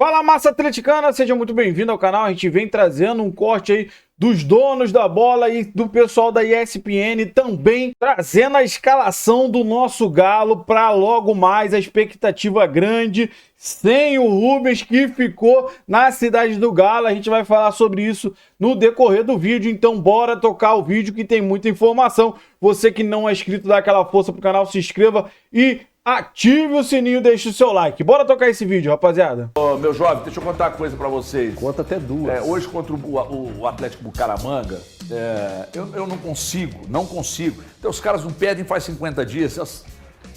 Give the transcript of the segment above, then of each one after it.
Fala, massa atleticana, seja muito bem-vindo ao canal. A gente vem trazendo um corte aí dos donos da bola e do pessoal da ESPN, também trazendo a escalação do nosso Galo para logo mais, a expectativa grande, sem o Rubens, que ficou na cidade do Galo. A gente vai falar sobre isso no decorrer do vídeo, então bora tocar o vídeo que tem muita informação. Você que não é inscrito, dá aquela força pro canal, se inscreva e ative o sininho, deixe o seu like. Bora tocar esse vídeo, rapaziada. Ô, meu jovem, deixa eu contar uma coisa pra vocês. Conta até duas. Hoje contra o Atlético Bucaramanga, eu não consigo. Então os caras não perdem faz 50 dias.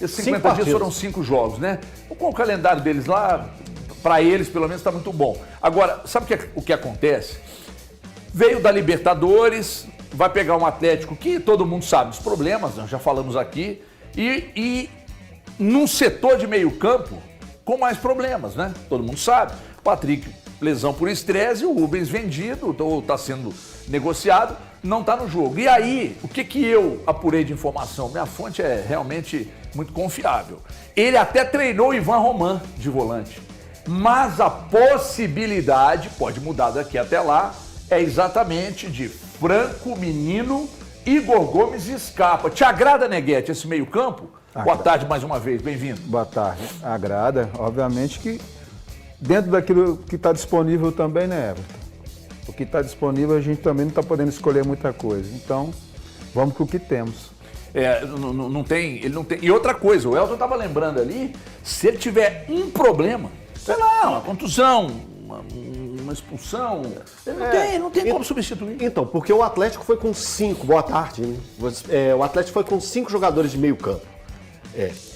Esses 50 dias foram 5 jogos, né? Com o calendário deles lá, pra eles pelo menos tá muito bom. Agora, sabe o que acontece? Veio da Libertadores, vai pegar um Atlético que todo mundo sabe os problemas, nós já falamos aqui, e num setor de meio campo com mais problemas, né? Todo mundo sabe. Patrick, lesão por estresse, o Rubens vendido, ou está sendo negociado, não está no jogo. E aí, o que eu apurei de informação? Minha fonte é realmente muito confiável. Ele até treinou o Ivan Roman de volante, mas a possibilidade, pode mudar daqui até lá, é exatamente de Franco, Menino, Igor Gomes e Scarpa. Te agrada, Neguete, esse meio campo? Boa tarde mais uma vez, bem-vindo. Boa tarde. Agrada, obviamente que dentro daquilo que está disponível também, né, Everton? O que está disponível a gente também não está podendo escolher muita coisa. Então, vamos com o que temos. Não tem. E outra coisa, o Elton estava lembrando ali, se ele tiver um problema, sei lá, uma contusão, uma expulsão, não tem como substituir. Então, porque o Atlético foi com 5, boa tarde, hein? O Atlético foi com 5 jogadores de meio campo.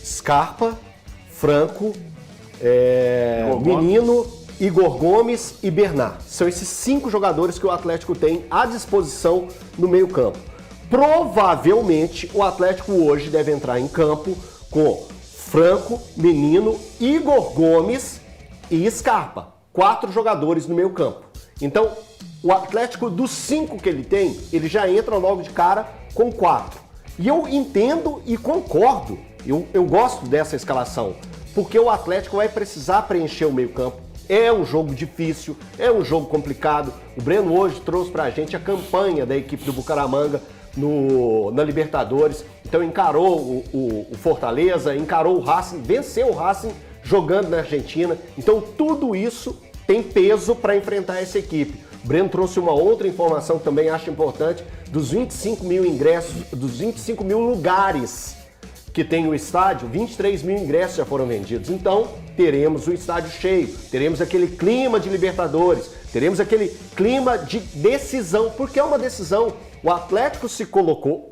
Scarpa, Franco, Menino, Igor Gomes e Bernard. São esses 5 jogadores que o Atlético tem à disposição no meio campo. Provavelmente o Atlético hoje deve entrar em campo com Franco, Menino, Igor Gomes e Scarpa. 4 jogadores no meio campo. Então, o Atlético, dos 5 que ele tem, ele já entra logo de cara com 4. E eu entendo e concordo, eu gosto dessa escalação, porque o Atlético vai precisar preencher o meio campo. É um jogo difícil, é um jogo complicado. O Breno hoje trouxe pra gente a campanha da equipe do Bucaramanga na Libertadores. Então encarou o Fortaleza, encarou o Racing, venceu o Racing jogando na Argentina. Então tudo isso tem peso para enfrentar essa equipe. O Breno trouxe uma outra informação que também acho importante, dos 25 mil ingressos, dos 25 mil lugares que tem o estádio, 23 mil ingressos já foram vendidos. Então, teremos o estádio cheio, teremos aquele clima de Libertadores, teremos aquele clima de decisão, porque é uma decisão. O Atlético se colocou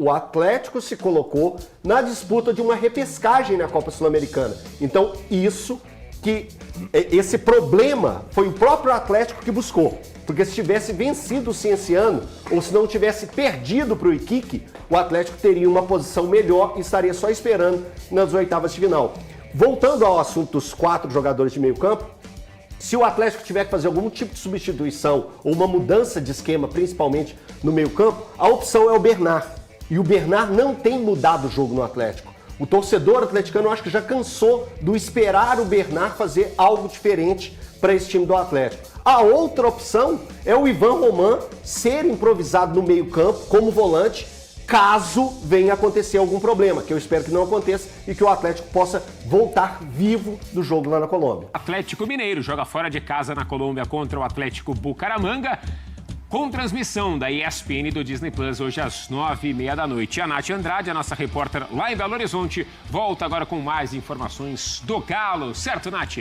na disputa de uma repescagem na Copa Sul-Americana. Então, esse problema foi o próprio Atlético que buscou. Porque se tivesse vencido o Cienciano, ou se não tivesse perdido para o Iquique, o Atlético teria uma posição melhor e estaria só esperando nas oitavas de final. Voltando ao assunto dos 4 jogadores de meio campo, se o Atlético tiver que fazer algum tipo de substituição ou uma mudança de esquema, principalmente no meio campo, a opção é o Bernard. E o Bernard não tem mudado o jogo no Atlético. O torcedor atleticano, eu acho que já cansou do esperar o Bernard fazer algo diferente para esse time do Atlético. A outra opção é o Ivan Roman ser improvisado no meio-campo como volante, caso venha acontecer algum problema, que eu espero que não aconteça e que o Atlético possa voltar vivo do jogo lá na Colômbia. Atlético Mineiro joga fora de casa na Colômbia contra o Atlético Bucaramanga, com transmissão da ESPN e do Disney Plus hoje às 9h30 da noite. E a Nath Andrade, a nossa repórter lá em Belo Horizonte, volta agora com mais informações do Galo. Certo, Nath?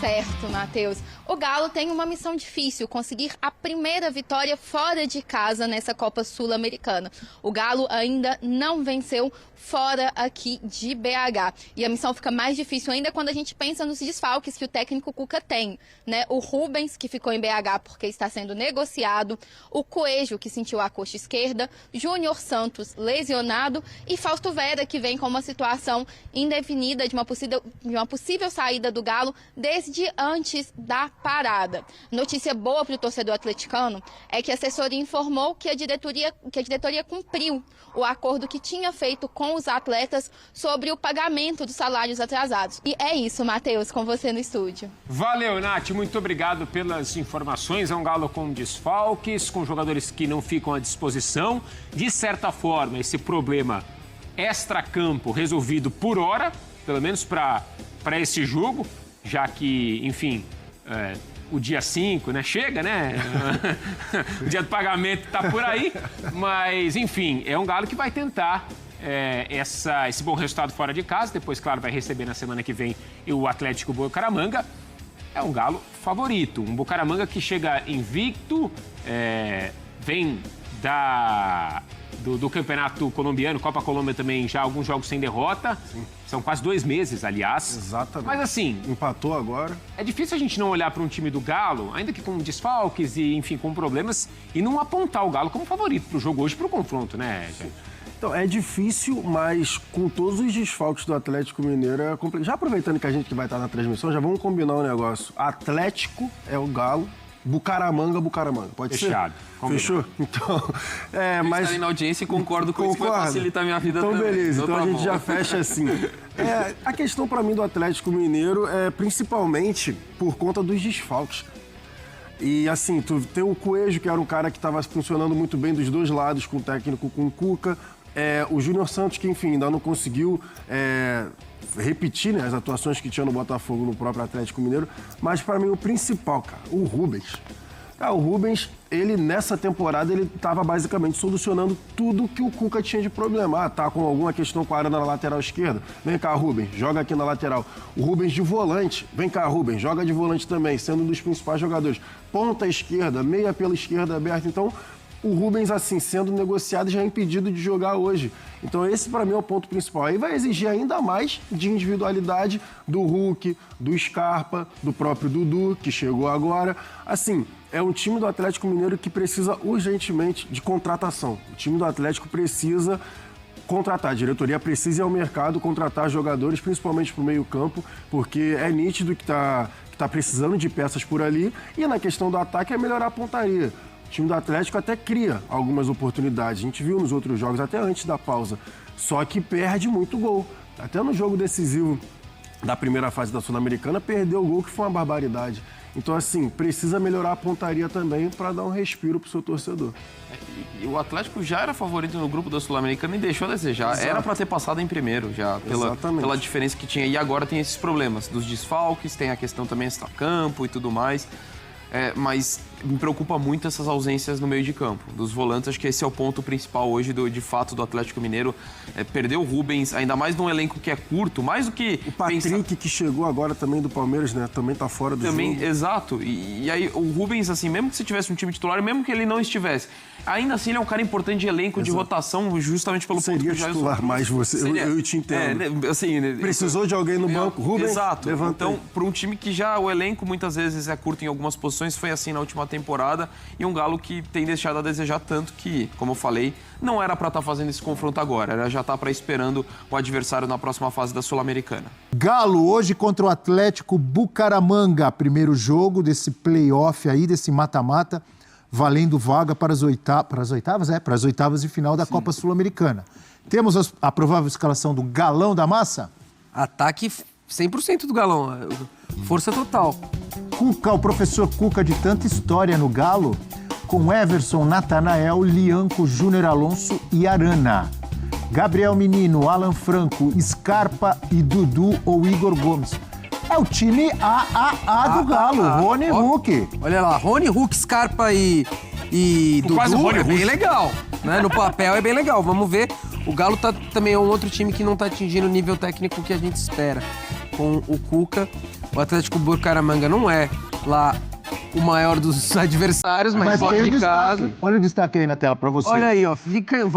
Certo, Matheus. O Galo tem uma missão difícil, conseguir a primeira vitória fora de casa nessa Copa Sul-Americana. O Galo ainda não venceu fora aqui de BH. E a missão fica mais difícil ainda quando a gente pensa nos desfalques que o técnico Cuca tem, né? O Rubens, que ficou em BH porque está sendo negociado, o Coelho, que sentiu a coxa esquerda, Júnior Santos, lesionado, e Fausto Vera, que vem com uma situação indefinida de uma possível saída do Galo desde desde antes da parada. Notícia boa para o torcedor atleticano é que a assessoria informou que a diretoria cumpriu o acordo que tinha feito com os atletas sobre o pagamento dos salários atrasados. E é isso, Matheus, com você no estúdio. Valeu, Nath. Muito obrigado pelas informações. É um Galo com desfalques, com jogadores que não ficam à disposição. De certa forma, esse problema extra-campo resolvido por hora, pelo menos para esse jogo, já que, enfim, o dia 5, né? Chega, né? O dia do pagamento tá por aí. Mas, enfim, é um Galo que vai tentar esse bom resultado fora de casa. Depois, claro, vai receber na semana que vem o Atlético Bucaramanga. É um Galo favorito. Um Bucaramanga que chega invicto, vem do campeonato colombiano, Copa Colômbia também, já alguns jogos sem derrota. Sim. São quase 2 meses, aliás. Exatamente. Mas assim... Empatou agora. É difícil a gente não olhar para um time do Galo, ainda que com desfalques e, enfim, com problemas, e não apontar o Galo como favorito para o jogo hoje, para o confronto, né, gente? Então, é difícil, mas com todos os desfalques do Atlético Mineiro é complicado. Já aproveitando que a gente que vai estar na transmissão, já vamos combinar um negócio. Atlético é o Galo, Bucaramanga. Pode Fechado. ser? Fechou? Então, mas... Eu estarei na audiência e concordo com isso, que vai facilitar a minha vida também. Então, beleza. Então, a gente já fecha assim. A questão, para mim, do Atlético Mineiro é principalmente por conta dos desfalques. E, assim, tu tem o Coelho, que era um cara que estava funcionando muito bem dos dois lados, com o técnico, com o Cuca. O Júnior Santos, que, enfim, ainda não conseguiu repetir, né, as atuações que tinha no Botafogo, no próprio Atlético Mineiro. Mas, para mim, o principal, cara, o Rubens. O Rubens, ele nessa temporada, ele estava basicamente solucionando tudo que o Cuca tinha de problema. Tá com alguma questão com a Arana na lateral esquerda? Vem cá, Rubens, joga aqui na lateral. O Rubens de volante, vem cá, Rubens, joga de volante também, sendo um dos principais jogadores. Ponta esquerda, meia pela esquerda aberta. Então, o Rubens, assim, sendo negociado, já é impedido de jogar hoje. Então, esse, para mim, é o ponto principal. Aí vai exigir ainda mais de individualidade do Hulk, do Scarpa, do próprio Dudu, que chegou agora. Assim, é um time do Atlético Mineiro que precisa urgentemente de contratação. O time do Atlético precisa contratar, a diretoria precisa ir ao mercado contratar jogadores, principalmente para o meio-campo, porque é nítido que tá precisando de peças por ali. E na questão do ataque é melhorar a pontaria. O time do Atlético até cria algumas oportunidades. A gente viu nos outros jogos, até antes da pausa. Só que perde muito gol. Até no jogo decisivo da primeira fase da Sul-Americana, perdeu o gol, que foi uma barbaridade. Então, assim, precisa melhorar a pontaria também para dar um respiro pro seu torcedor. E o Atlético já era favorito no grupo da Sul-Americana e deixou a desejar. Exato. Era para ter passado em primeiro já, pela diferença que tinha. E agora tem esses problemas dos desfalques, tem a questão também extra-campo e tudo mais. Mas me preocupa muito essas ausências no meio de campo, dos volantes. Acho que esse é o ponto principal hoje, de fato, do Atlético Mineiro. Perdeu o Rubens, ainda mais num elenco que é curto, mais do que... O Patrick, que chegou agora também do Palmeiras, né? Também tá fora do jogo. Exato. E aí o Rubens, assim, mesmo que se tivesse um time titular, mesmo que ele não estivesse, ainda assim ele é um cara importante de elenco, de rotação, justamente pelo ponto que seria titular mais você, eu te entendo. Assim, precisou de alguém no banco, Rubens, exato. Levantei. Então, para um time que já o elenco muitas vezes é curto em algumas posições, foi assim na última temporada, e um Galo que tem deixado a desejar tanto que, como eu falei, não era para estar fazendo esse confronto agora, era já estar para esperando o adversário na próxima fase da Sul-Americana. Galo hoje contra o Atlético Bucaramanga, primeiro jogo desse play-off aí, desse mata-mata, valendo vaga para as oitavas de final da Copa Sul-Americana. Temos a provável escalação do Galão da Massa? Ataque 100% do Galão, força total. Cuca, o professor Cuca de tanta história no Galo, com Everson, Natanael, Lianco, Júnior Alonso e Arana. Gabriel Menino, Alan Franco, Scarpa e Dudu ou Igor Gomes. É o time AAA do Galo, Rony Hulk. Olha lá, Rony Hulk, Scarpa e Dudu é bem legal, né? No papel é bem legal, vamos ver. O Galo também é um outro time que não está atingindo o nível técnico que a gente espera. Com o Cuca, o Atlético Bucaramanga não é lá o maior dos adversários, mas fora de casa. Olha o destaque aí na tela para você. Olha aí, ó.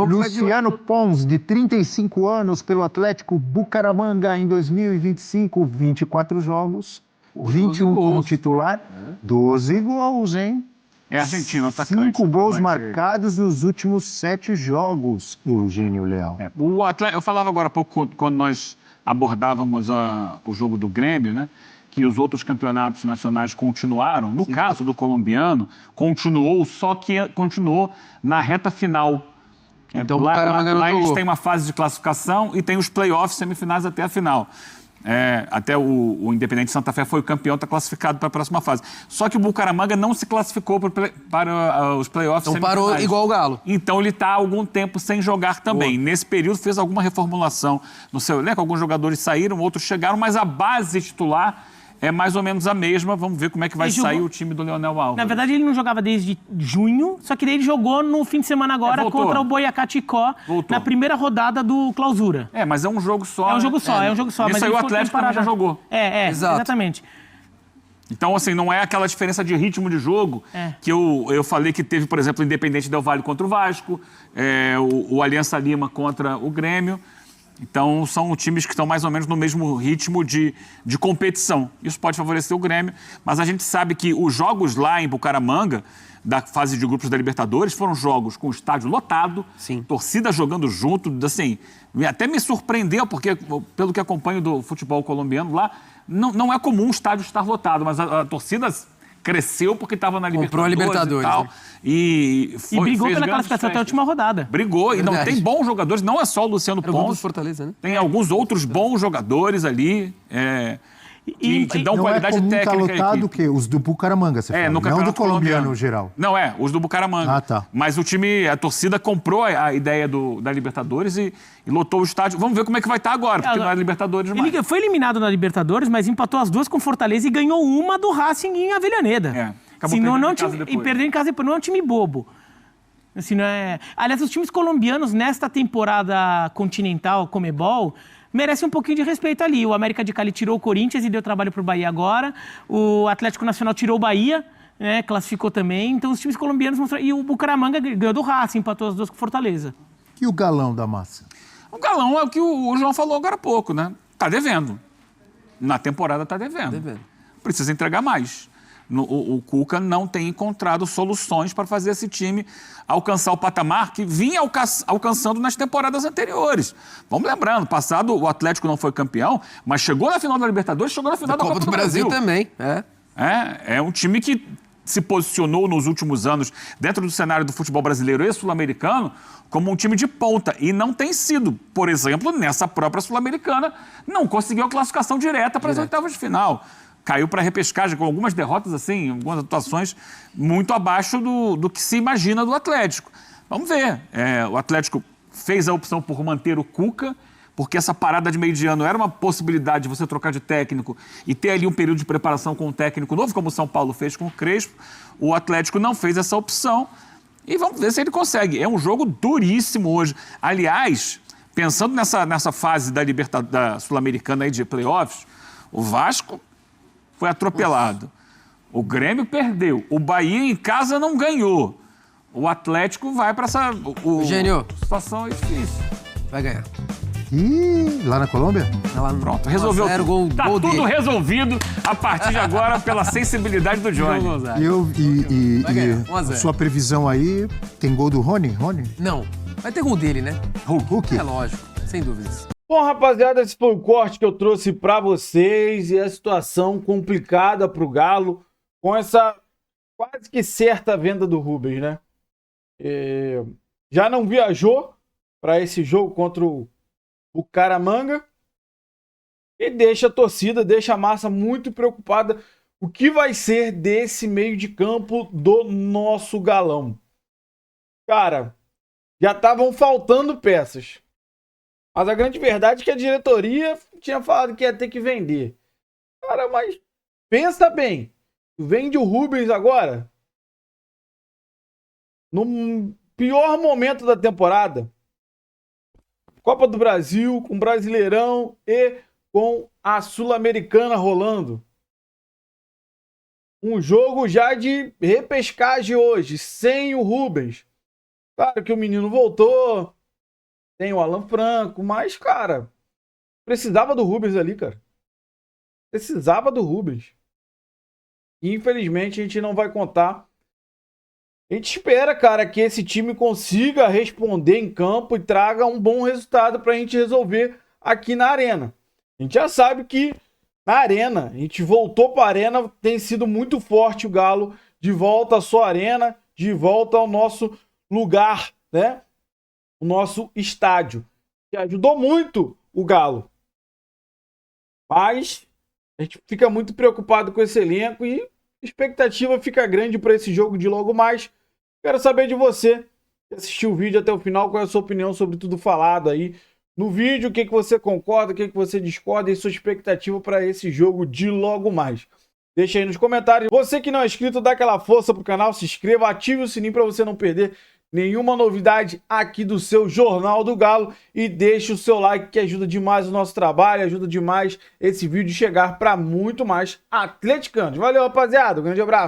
Luciano Pons, de 35 anos, pelo Atlético Bucaramanga em 2025, 24 jogos, 21 como titular, 12 gols, hein? É argentino, atacante. 5 gols marcados nos últimos 7 jogos, Eugênio Leal. Eu falava agora há pouco, quando nós abordávamos o jogo do Grêmio, né? que os outros campeonatos nacionais continuaram, no caso do colombiano, continuou, só que continuou na reta final. Então, lá eles têm uma fase de classificação e tem os playoffs, semifinais até a final. Até o Independente Santa Fé foi o campeão, está classificado para a próxima fase. Só que o Bucaramanga não se classificou para os playoffs. Então parou igual o Galo. Então ele está há algum tempo sem jogar também. Nesse período fez alguma reformulação no seu elenco, alguns jogadores saíram, outros chegaram, mas a base titular é mais ou menos a mesma. Vamos ver como é que vai sair o time do Leonel Álvares. Na verdade, ele não jogava desde junho, só que daí ele jogou no fim de semana agora contra o Boyacá Chicó, na primeira rodada do Clausura. Mas é um jogo só. É um jogo só, é um jogo só. Isso aí o Atlético também já jogou. Exatamente. Então, assim, não é aquela diferença de ritmo de jogo que eu falei que teve, por exemplo, o Independente Del Valle contra o Vasco, o Aliança Lima contra o Grêmio. Então, são times que estão mais ou menos no mesmo ritmo de competição. Isso pode favorecer o Grêmio, mas a gente sabe que os jogos lá em Bucaramanga, da fase de grupos da Libertadores, foram jogos com o estádio lotado, torcida jogando junto, assim, até me surpreendeu, porque pelo que acompanho do futebol colombiano lá, não é comum o estádio estar lotado, mas a torcida cresceu porque estava na Libertadores. Comprou a Libertadores. E tal. Né? E brigou pela classificação até a última rodada. Brigou. E não tem bons jogadores, não é só o Luciano Pons. Fortaleza, né? Tem alguns outros bons jogadores ali. Que dão não qualidade técnica. Não é comum lotado o quê? Os do Bucaramanga, você fala. No não do colombiano geral. Não, os do Bucaramanga. Ah, tá. Mas a torcida comprou a ideia da Libertadores e lotou o estádio. Vamos ver como é que vai estar agora, porque não é Libertadores mais. Ele foi eliminado na Libertadores, mas empatou as duas com Fortaleza e ganhou uma do Racing em Avellaneda. Acabou perdendo em casa depois. Não é um time bobo. Assim, não é... Aliás, os times colombianos, nesta temporada continental, Comebol, merece um pouquinho de respeito ali. O América de Cali tirou o Corinthians e deu trabalho para o Bahia agora. O Atlético Nacional tirou o Bahia, né, classificou também. Então os times colombianos mostraram... E o Bucaramanga ganhou do Racing, empatou as duas com Fortaleza. E o galão da massa? O galão é o que o João falou agora há pouco, né? Tá devendo. Na temporada tá devendo. Precisa entregar mais. O Cuca não tem encontrado soluções para fazer esse time alcançar o patamar que vinha alcançando nas temporadas anteriores. Vamos lembrando, passado o Atlético não foi campeão, mas chegou na final da Libertadores, chegou na final da Copa do Brasil também. É um time que se posicionou nos últimos anos dentro do cenário do futebol brasileiro e sul-americano como um time de ponta e não tem sido, por exemplo, nessa própria Sul-Americana, não conseguiu a classificação direta para as oitavas de final. Caiu para a repescagem com algumas derrotas, assim, algumas atuações muito abaixo do que se imagina do Atlético. Vamos ver. O Atlético fez a opção por manter o Cuca, porque essa parada de meio de ano era uma possibilidade de você trocar de técnico e ter ali um período de preparação com um técnico novo, como o São Paulo fez com o Crespo. O Atlético não fez essa opção e vamos ver se ele consegue. É um jogo duríssimo hoje. Aliás, pensando nessa fase da Sul-Americana aí de playoffs, o Vasco foi atropelado. O Grêmio perdeu. O Bahia em casa não ganhou. O Atlético vai para essa... Gênio. Situação é difícil. Vai ganhar. E lá na Colômbia? Pronto, resolveu tudo. Tá tudo resolvido a partir de agora pela sensibilidade do Johnny. E sua previsão aí, tem gol do Rony? Não, vai ter gol dele, né? Hulk? É lógico, sem dúvidas. Bom, rapaziada, esse foi o corte que eu trouxe pra vocês e a situação complicada pro Galo com essa quase que certa venda do Rubens, né? Já não viajou para esse jogo contra o Bucaramanga e deixa a torcida, deixa a massa muito preocupada. O que vai ser desse meio de campo do nosso Galão? Cara, já estavam faltando peças. Mas a grande verdade é que a diretoria tinha falado que ia ter que vender. Cara, mas pensa bem. Vende o Rubens agora? No pior momento da temporada. Copa do Brasil, com Brasileirão e com a Sul-Americana rolando. Um jogo já de repescagem hoje, sem o Rubens. Claro que o menino voltou. Tem o Alan Franco, mas, cara, precisava do Rubens ali, cara. Precisava do Rubens. E, infelizmente, a gente não vai contar. A gente espera, cara, que esse time consiga responder em campo e traga um bom resultado pra gente resolver aqui na arena. A gente já sabe que na arena. A gente voltou para a arena, tem sido muito forte o Galo, de volta à sua arena, de volta ao nosso lugar, né? O nosso estádio, que ajudou muito o Galo. Mas a gente fica muito preocupado com esse elenco e a expectativa fica grande para esse jogo de logo mais. Quero saber de você, que assistiu o vídeo até o final, qual é a sua opinião sobre tudo falado aí no vídeo, o que você concorda, o que você discorda e sua expectativa para esse jogo de logo mais. Deixa aí nos comentários. Você que não é inscrito, dá aquela força pro canal, se inscreva, ative o sininho para você não perder nenhuma novidade aqui do seu Jornal do Galo e deixe o seu like que ajuda demais o nosso trabalho, ajuda demais esse vídeo chegar para muito mais atleticanos. Valeu, rapaziada, um grande abraço.